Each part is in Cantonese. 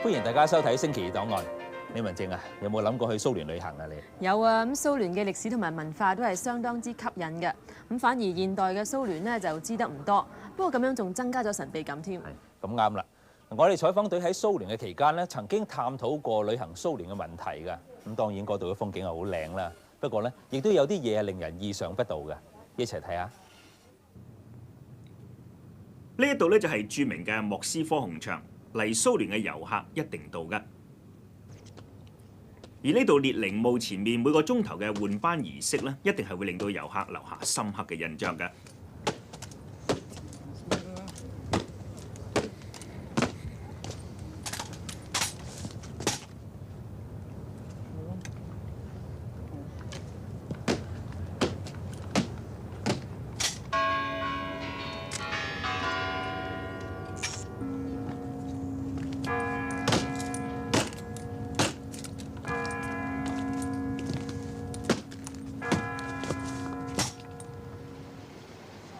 歡迎大家收睇《星期二檔案》。李文正啊，有冇諗過去蘇聯旅行啊？你有啊，咁蘇聯嘅歷史同埋文化都係相當之吸引嘅。咁反而現代嘅蘇聯咧就知得唔多，不過咁樣仲增加咗神秘感添。咁啱啦！我哋採訪隊喺蘇聯嘅期間咧，曾經探討過旅行蘇聯嘅問題㗎。咁當然嗰度嘅風景係好靚啦，不過咧亦都有啲嘢係令人意想不到嘅。一齊睇下。呢一度咧就係著名嘅莫斯科紅場，嚟蘇聯嘅遊客一定到㗎。而呢度列寧墓前面每個鐘頭嘅換班儀式咧，一定係會令到遊客留下深刻嘅印象㗎。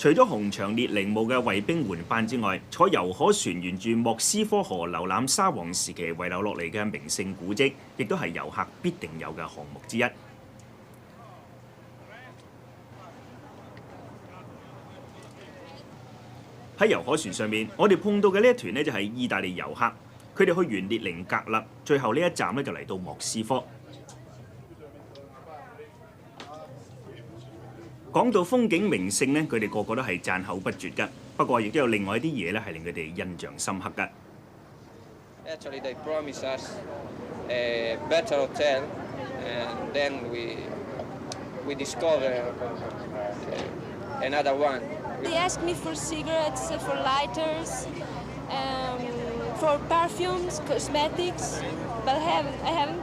除咗紅場列寧墓嘅衛兵換班之外，坐遊可船沿住莫斯科河遊覽沙皇時期遺留落嚟嘅名勝古蹟，亦都係遊客必定有嘅項目之一。喺遊可船上面，我哋碰到嘅呢一團呢，就係意大利遊客，佢哋去完列寧格勒，最後呢一站呢，就嚟到莫斯科。講到風景名勝呢，佢哋個個都係讚口不絕㗎。不過亦都有另外一啲嘢咧，係令佢哋印象深刻㗎。Actually, they promised us a better hotel, and then we discovered another one. They asked me for cigarettes, for lighters, for perfumes, cosmetics, but I haven't.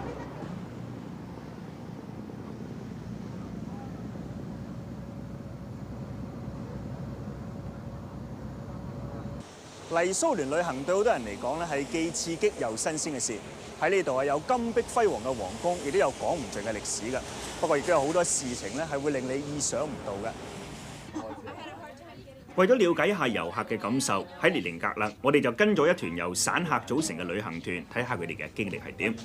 嚟蘇聯旅行對好多人嚟講咧，係既刺激又新鮮嘅事。喺呢度係有金碧輝煌嘅皇宮，亦都有講唔盡嘅歷史㗎。不過亦都有好多事情咧，係會令你意想唔到嘅。為咗了解一下遊客嘅感受，喺列寧格勒，我哋就跟咗一團由散客組成嘅旅行團，睇下佢哋嘅經歷係點。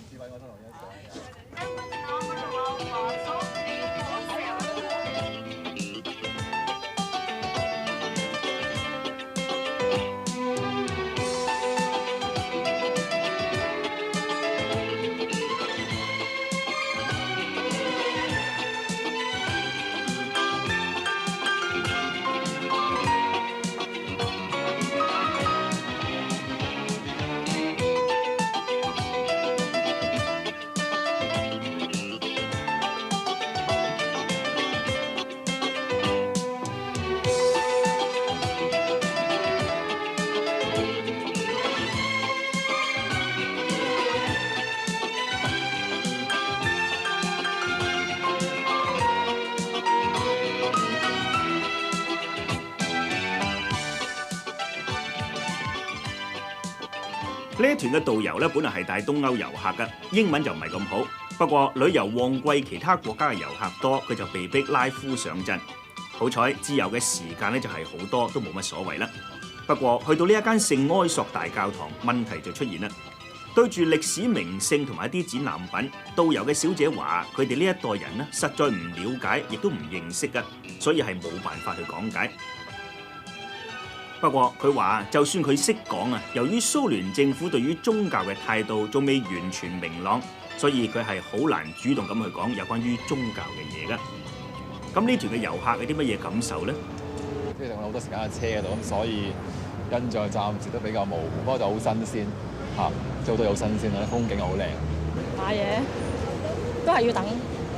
呢一團嘅導遊咧，本來係帶東歐遊客嘅，英文就唔係咁好。不過旅遊旺季，其他國家嘅遊客多，佢就被逼拉夫上陣。好彩自由嘅時間咧就係好多，都冇乜所謂啦。不過去到呢一間聖埃索大教堂，問題就出現啦。對住歷史名勝同埋一啲展覽品，導遊嘅小姐話：佢哋呢一代人呢，實在唔了解，亦都唔認識㗎，所以係冇辦法去講解。不過佢話，就算佢識講啊，由於蘇聯政府對於宗教嘅態度仲未完全明朗，所以佢係好難主動咁去講有關於宗教嘅嘢噶。咁呢團嘅遊客有啲乜嘢感受呢？即係用好多時間喺車度，咁所以印象暫時都比較模糊，不過就好新鮮嚇，即係好多好新鮮啦，風景好靚。買嘢都係要等，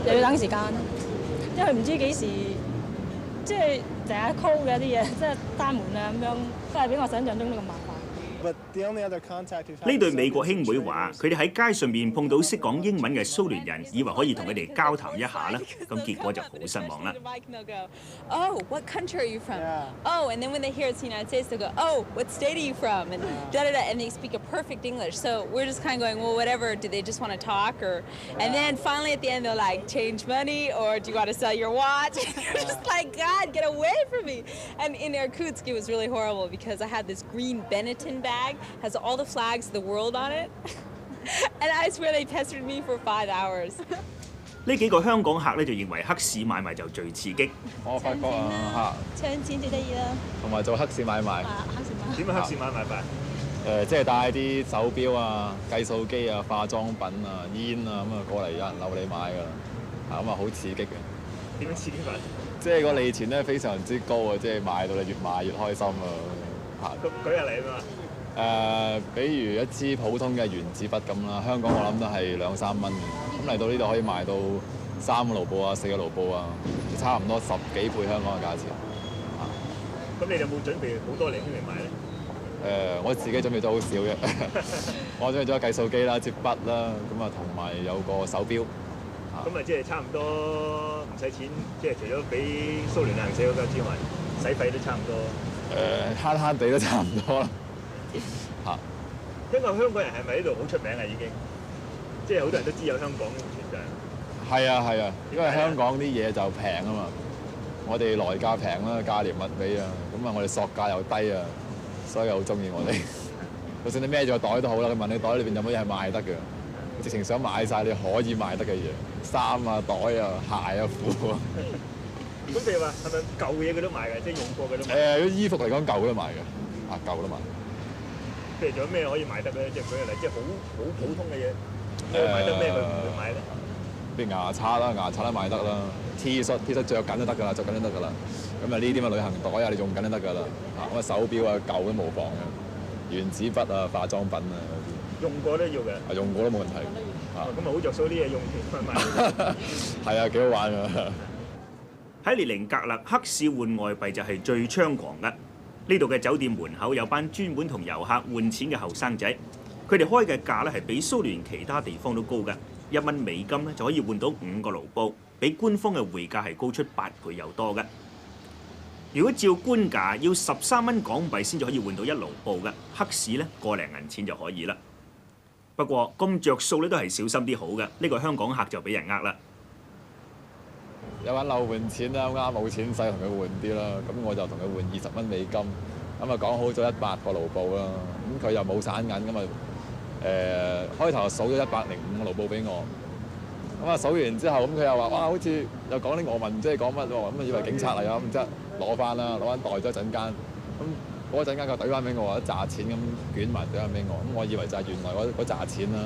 又要等時間，因為唔知幾時。即係成日 call 嘅啲嘢，即係閂門啊咁樣，都係比我想象中咁麻煩。呢對美國兄妹話：佢哋喺街上面碰到識講英文嘅蘇聯人，以為可以同佢哋交談一下啦，咁結果就好失望啦。Oh, what country are you from? Oh, and then when they hear it's the United States, they go, Oh, what state are you from? And da da da, and they speak a perfect English. So we're just kind of going, well, whatever. Do they just want to talk, or? And then finally at the end they're like, change money, or do you want to sell your watch? And you're just like, God, get away from me! And in Irkutsk it was really horrible because I had this green Benetton bag, has all the flags of the world on it. And I swear they pestered me for 5 hours. 呢幾個香港客咧就認為黑市買賣就最刺激。我發覺啊搶錢最得意啦。同埋做黑市買賣。黑市買。點樣黑市買賣法？即係帶啲手錶啊、計數機啊、化妝品啊、煙啊咁啊過嚟，有人嬲你買㗎啦，咁啊好刺激嘅。點樣刺激法？即係個利錢咧非常之高啊！即係買到你越買越開心啊！舉下例啊嘛。比如一支普通嘅原子筆咁啦，香港我諗都係2、3蚊嘅，咁嚟到呢度可以賣到3個盧布啊、4個盧布啊，差唔多10幾倍香港嘅價錢。咁你有冇準備好多零錢嚟買咧？我自己準備咗好少嘅，我準備咗計數機啦、支筆啦，咁啊同埋有個手錶。咁啊，即係差唔多唔使錢，即係除咗俾蘇聯旅行社嗰間之外，使費都差唔多。慳慳地都差唔多啦。嚇！因為香港人係咪呢度好出名啊？已經，即係好多人都知有香港存在。係啊係啊，因為香港啲嘢就平啊嘛，我哋來價平啦，價廉物美啊，咁啊我哋索價又低啊，所以好中意我哋。就算你孭住個袋都好啦，佢問你袋裏邊有乜嘢係賣得嘅，直情想買晒你可以賣得嘅嘢，衫啊、袋啊、鞋啊、褲啊。咁譬如話係咪舊嘢佢都賣嘅，即係用過嘅都賣？衣服嚟講舊都賣嘅，舊都賣。譬如仲有咩可以賣得咧？即係舉個例，即係好普通嘅嘢，賣得咩佢唔會買咧？譬如牙刷啦，牙刷都賣得啦。T 恤着緊都得㗎啦，着緊都得㗎啦。咁啊呢啲咁嘅旅行袋啊，你用緊都得㗎啦。咁啊手錶啊舊都冇妨嘅，原子筆啊、化妝品啊嗰啲。用過都要嘅。用過都冇問題。咁啊好着數啲嘢用完賣。係啊，幾好玩㗎。喺列寧格勒，黑市換外幣就係最猖狂嘅。呢度嘅酒店門口有班專門同遊客換錢嘅後生仔，佢哋開嘅價咧係比蘇聯其他地方都高嘅，1蚊美金咧就可以換到5個盧布，比官方嘅匯價係高出8倍有多嘅。如果照官價要13蚊港幣先至可以換到1盧布嘅，黑市咧個零銀錢就可以啦。不過咁着數咧都係小心啲好嘅，呢個香港客就俾人呃啦。有揾漏換錢啦，啱冇錢使，同佢換啲啦。咁我就同佢換20蚊美金，咁啊講好咗100個盧布啦。咁佢又冇散銀，咁啊開頭數咗105個盧布俾我。咁啊數完之後，咁佢又話：哇，好似又講啲俄文，唔知你講乜喎？咁啊以為警察嚟啊，咁即係攞翻啦，攞翻袋咗一陣間。咁嗰陣間佢懟翻俾我，一紮錢咁捲埋懟翻俾我。咁我以為就係原來嗰紮錢啦。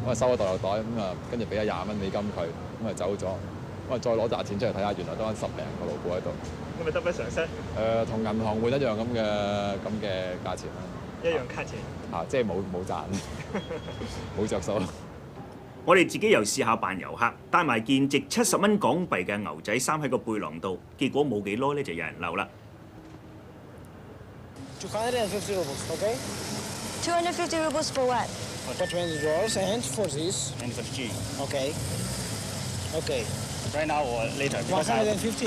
咁啊收咗袋袋，咁啊跟住俾咗20蚊美金佢，咁啊走咗。咁啊再攞紮錢出嚟睇下，原來得翻10零個盧布喺度。咁咪得不償失？同銀行換一樣咁嘅價錢啦。一樣價錢。即係冇賺，冇着數。我哋自己又試下扮遊客，帶埋件值70蚊港幣嘅牛仔衫喺個背囊度，結果冇幾耐咧就有人漏啦。250 rubles, okay? 250 rubles for what? For $20 and for this. And for the G. Okay. Okay. Right now or later? 150.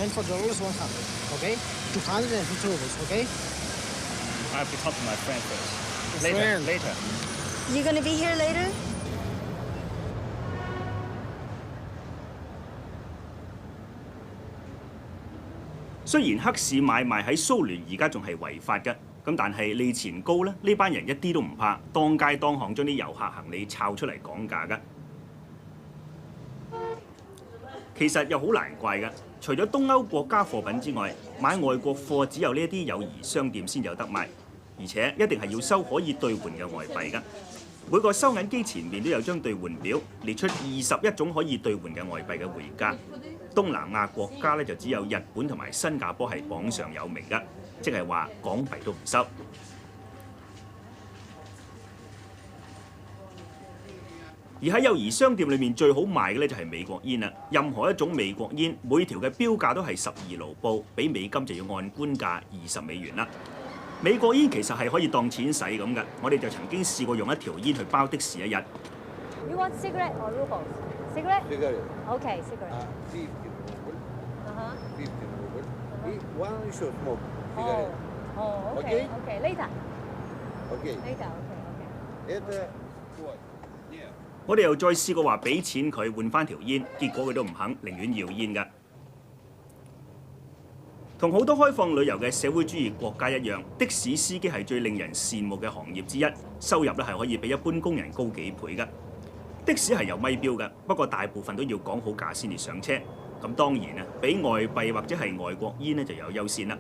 And for dollars, 100. Okay? 250 rubles, okay? I have to talk to my friend first. Friend. Later. You gonna be here later? 雖然黑市買賣喺蘇聯而家仲係違法嘅，咁但係利錢高咧，呢班人一啲都唔怕，當街當巷將啲遊客行李抄出嚟講價㗎。其實又好難怪㗎，除咗東歐國家貨品之外，買外國貨只有呢一啲友誼商店先有得賣，而且一定係要收可以兌換嘅外幣㗎。每個收銀機前面都有張兌換表，列出21種可以兌換嘅外幣嘅匯價。東南亞國家咧就只有日本同埋新加坡係榜上有名㗎，即係話港幣都唔收。而喺友誼商店裏面最好賣嘅咧就係美國煙啦。任何一種美國煙，每條嘅標價都係12盧布，比美金就要按官價20美元啦。美國煙其實係可以當錢使咁嘅，我哋就曾經試過用一條煙去包的士一日。You want cigarette or rubles? Cigarette? Cigarette. Okay, cigarette. 50 rubles. 50 rubles. One short smoke. Cigarette. Oh, okay. Okay. Later. Okay. Later. Okay. Это. 我哋又再試過話俾錢佢換翻條煙，結果佢都唔肯，寧願要煙㗎。同好多開放旅遊嘅社會主義國家一樣，的士司機係最令人羨慕嘅行業之一，收入咧係可以比一般工人高幾倍嘅。的士係有咪標嘅，不過大部分都要講好價先至上車。咁當然啊，比外幣或者係外國煙咧就有優先啦。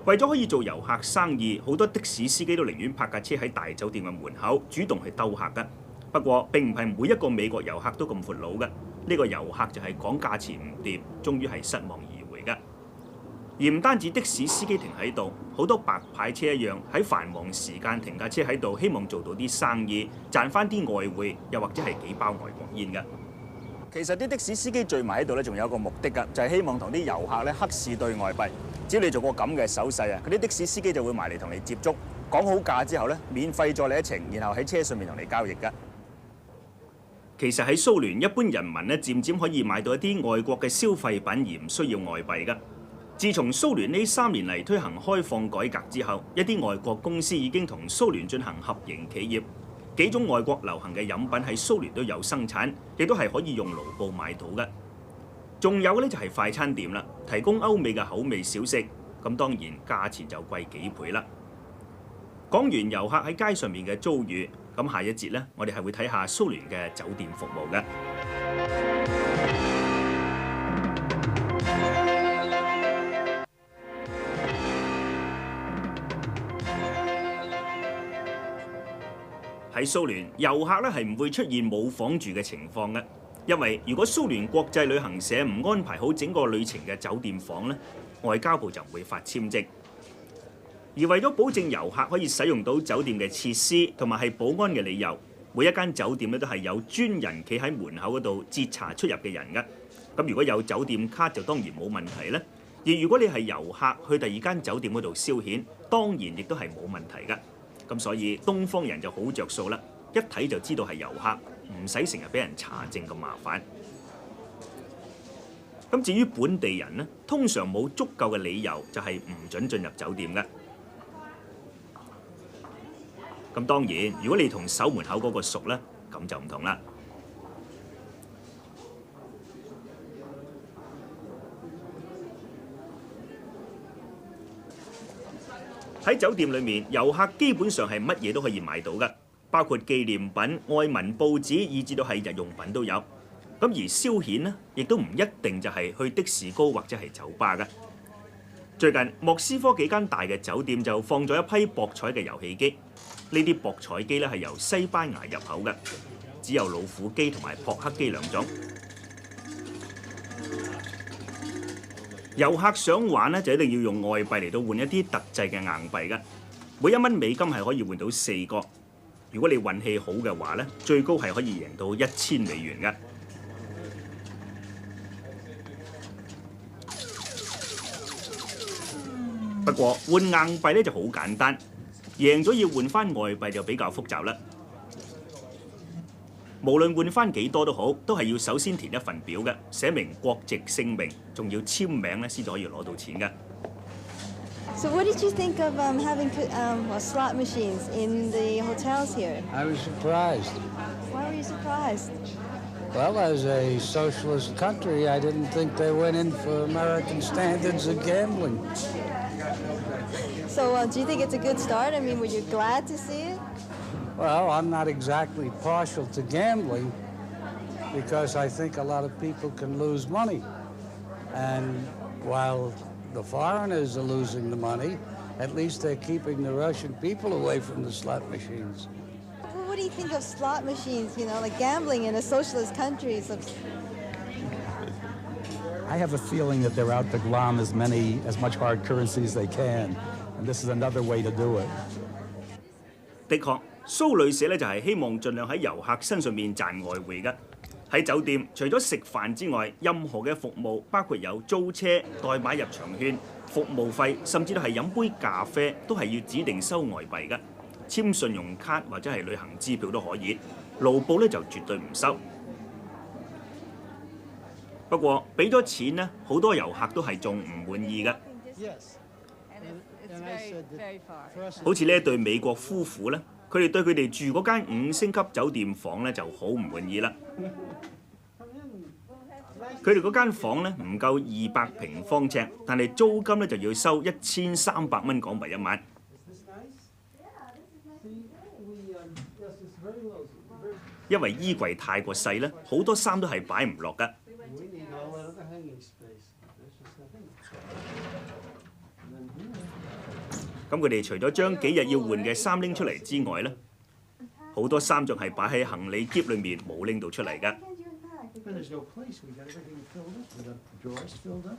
為咗可以做遊客生意，好多的士司機都寧願泊架車喺大酒店嘅門口，主動去兜客嘅。不過並唔係每一個美國遊客都咁闊佬嘅，呢個遊客就係講價錢唔掂，終於係失望而回嘅。而唔單止的士司機停喺度，好多白牌車一樣喺繁忙時間停架車喺度，希望做到啲生意，賺翻啲外匯，又或者係幾包外國煙嘅。其實啲的士司機聚埋喺度咧，仲有一個目的㗎，就係希望同啲遊客咧黑市對外幣。只要你做個咁嘅手勢啊，嗰啲的士司機就會埋嚟同你接觸，講好價之後咧，免費載你一程，然後喺車上面同你交易㗎。其實喺蘇聯，一般人民咧漸漸可以買到一啲外國嘅消費品而唔需要外幣㗎。自從蘇聯呢3年嚟推行開放改革之後，一啲外國公司已經同蘇聯進行合營企業，幾種外國流行嘅飲品喺蘇聯都有生產，亦都係可以用盧布買到嘅。仲有咧就係快餐店啦，提供歐美嘅口味小食，咁當然價錢就貴幾倍啦。講完遊客喺街上面嘅遭遇，咁下一節咧，我哋係會睇下蘇聯嘅酒店服務嘅。喺蘇聯，遊客咧係唔會出現冇房住嘅情況嘅，因為如果蘇聯國際旅行社唔安排好整個旅程嘅酒店房咧，外交部就唔會發簽證。而為咗保證遊客可以使用到酒店嘅設施同埋係保安嘅理由，每一間酒店咧都係有專人企喺門口嗰度截查出入嘅人嘅。咁如果有酒店卡就當然冇問題啦。而如果你係遊客去第二間酒店嗰度消遣，當然亦都係冇問題㗎。咁所以東方人就好着數啦，一睇就知道係遊客，唔使成日俾人查證咁麻煩。咁至於本地人呢，通常冇足夠嘅理由就係唔準進入酒店嘅。咁當然，如果你同守門口嗰個熟呢，咁就唔同啦。喺酒店裏面，遊客基本上係乜嘢都可以買到嘅，包括紀念品、外文報紙，以至到係日用品都有。咁而消遣呢，亦都唔一定就係去的士高或者係酒吧嘅。最近莫斯科幾間大嘅酒店就放咗一批博彩嘅遊戲機，呢啲博彩機咧係由西班牙入口嘅，只有老虎機同埋撲克機兩種。遊客想玩咧，就一定要用外幣嚟到換一啲特製嘅硬幣嘅。每1蚊美金係可以換到4個。如果你運氣好嘅話咧，最高係可以贏到1000美元嘅。不過換硬幣咧就好簡單，贏咗要換翻外幣就比較複雜啦。無論換翻幾多都好，都係要首先填一份表嘅，寫明國籍、姓名，仲要簽名咧先至可以攞到錢嘅。So what did you think of having slot machines in the hotels here? I was surprised. Why were you surprised? Well, as a socialist country, I didn't think they went in for American standards of gambling. So do you think it's a good start? I mean, were you glad to see it? Well, I'm not exactly partial to gambling because I think a lot of people can lose money. And while the foreigners are losing the money, at least they're keeping the Russian people away from the slot machines. Well, what do you think of slot machines, you know, like gambling in a socialist country? I have a feeling that they're out to glom as much hard currency as they can, and this is another way to do it. 的確，蘇旅社咧就係希望盡量喺遊客身上面賺外匯嘅。喺酒店，除咗食飯之外，任何嘅服務，包括有租車、代買入場券、服務費，甚至都係飲杯咖啡，都係要指定收外幣嘅。簽信用卡或者係旅行支票都可以，盧布咧就絕對唔收。不過俾咗錢呢，好多遊客都係仲唔滿意嘅。好似呢一對美國夫婦咧，佢哋對佢哋住嗰間5星級酒店房咧就好唔滿意啦。佢哋嗰間房咧唔夠200平方尺，但係租金咧就要收1300蚊港幣一晚。因為衣櫃太過細咧，好多衫都係擺唔落㗎。咁佢哋除咗將幾日要換嘅衫拎出嚟之外咧，好多衫仲係擺喺行李篋裏面冇拎到出嚟㗎。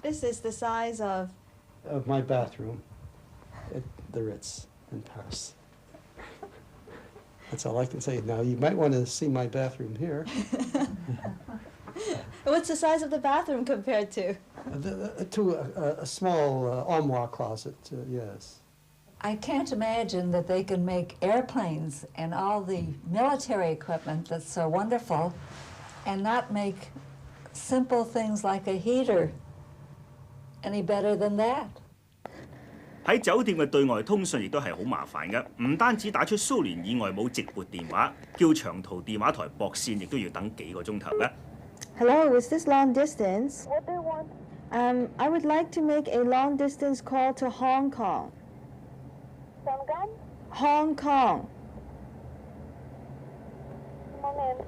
This is the size of my bathroom at the Ritz in Paris. That's all I can say. Now, you might want to see my bathroom here. What's the size of the bathroom compared to? To a small armoire closet, yes. I can't imagine that they can make airplanes and all the military equipment that's so wonderful and not make simple things like a heater any better than that. 喺酒店嘅對外通訊亦都係好麻煩嘅，唔單止打出蘇聯以外冇直撥電話，叫長途電話台駁線亦都要等幾個鐘頭嘅。Hello, is this long distance? What do you want? I would like to make a long distance call to Hong Kong. Hong Kong. Moment.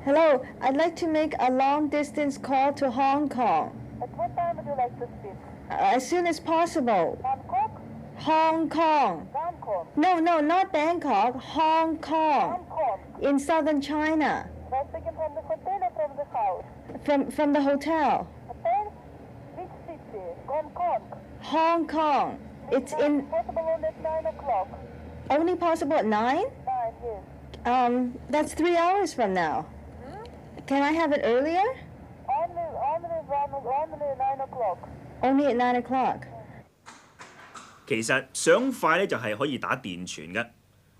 Hello, I'd like to make a long distance call to Hong Kong. At what time would you like to speak? As soon as possible. Bangkok? Hong Kong. Bangkok. No, not Bangkok. Hong Kong. Hong Kong. In southern China. You are speaking from the hotel or from the house? From the hotel. Hotel? Which city? Hong Kong. Hong Kong. It's in. Possible only at 9 o'clock. Only possible at 9? 9, yes. That's 3 hours from now. Can I have it earlier? Only 9 o'clock. Only at 9 o'clock. 其實想快咧就係可以打電傳嘅。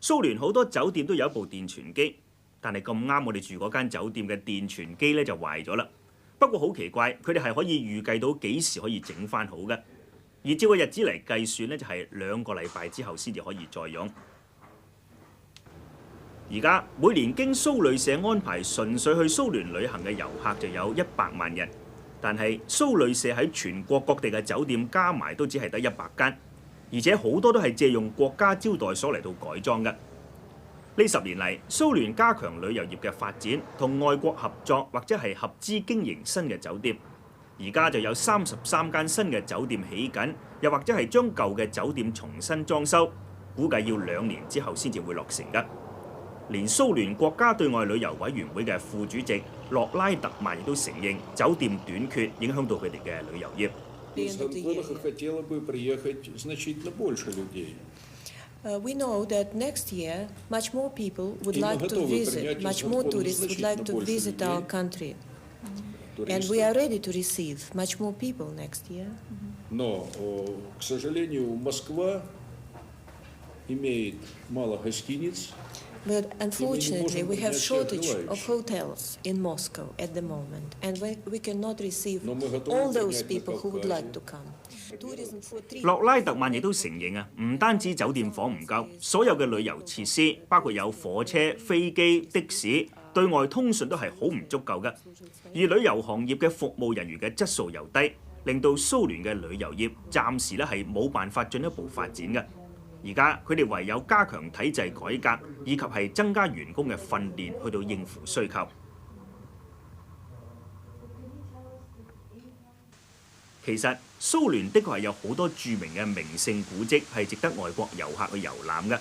蘇聯好多酒店都有一部電傳機，但係咁啱我哋住嗰間酒店嘅電傳機咧就壞咗啦。不過好奇怪，佢哋係可以預計到幾時可以整翻好嘅。而照個日子嚟計算咧，就係2個禮拜之後先至可以再用。而家每年經蘇旅社安排純粹去蘇聯旅行嘅遊客就有100萬人，但係蘇旅社喺全國各地嘅酒店加埋都只係得100間，而且好多都係借用國家招待所嚟到改裝嘅。呢10年嚟，蘇聯加強旅遊業嘅發展，同外國合作或者係合資經營新嘅酒店。而家就有33間新嘅酒店起緊，又或者係將舊嘅酒店重新裝修，估計要2年之後先至會落成㗎。連蘇聯國家對外旅遊委員會嘅副主席洛拉特曼亦都承認酒店短缺影響到佢哋嘅旅遊業。We know that next year much more people would like to visit, much more tourists would like to visit our country. And we are ready to receive much more people next year. Но, к сожалению, Москва имеет мало гостиниц. But unfortunately, we have shortage of hotels in Moscow at the moment, and we cannot receive all those people who would like to come. 洛拉特曼亦都承認啊，唔單止酒店房唔夠，所有嘅旅遊設施，包括有火車、飛機、的士、對外通訊都係好唔足夠嘅。而旅遊行業嘅服務人員嘅質素又低，令到蘇聯嘅旅遊業暫時咧係冇辦法進一步發展嘅。而家佢哋唯有加強體制改革，以及係增加員工嘅訓練，去到應付需求。其實蘇聯的確係有好多著名嘅名勝古蹟係值得外國遊客去遊覽嘅，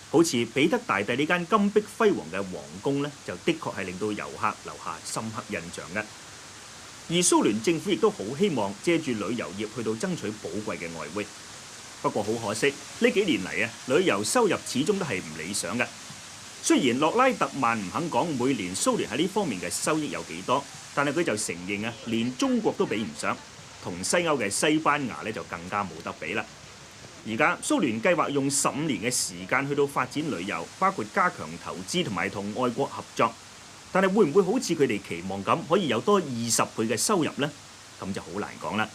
好似彼得大帝呢間金碧輝煌嘅皇宮呢，就的確係令到遊客留下深刻印象嘅。而蘇聯政府亦都好希望借住旅遊業去到爭取寶貴嘅外匯。不過好可惜，呢幾年嚟啊，旅遊收入始終都係唔理想嘅。雖然洛拉特曼唔肯講每年蘇聯喺呢方面嘅收益有幾多，但係佢就承認啊，連中國都比唔上，同西歐嘅西班牙咧就更加冇得比啦。而家蘇聯計劃用15年嘅時間去到發展旅遊，包括加強投資同埋同外國合作。但係會唔會好似佢哋期望咁，可以有多20倍嘅收入呢？咁就好難講啦。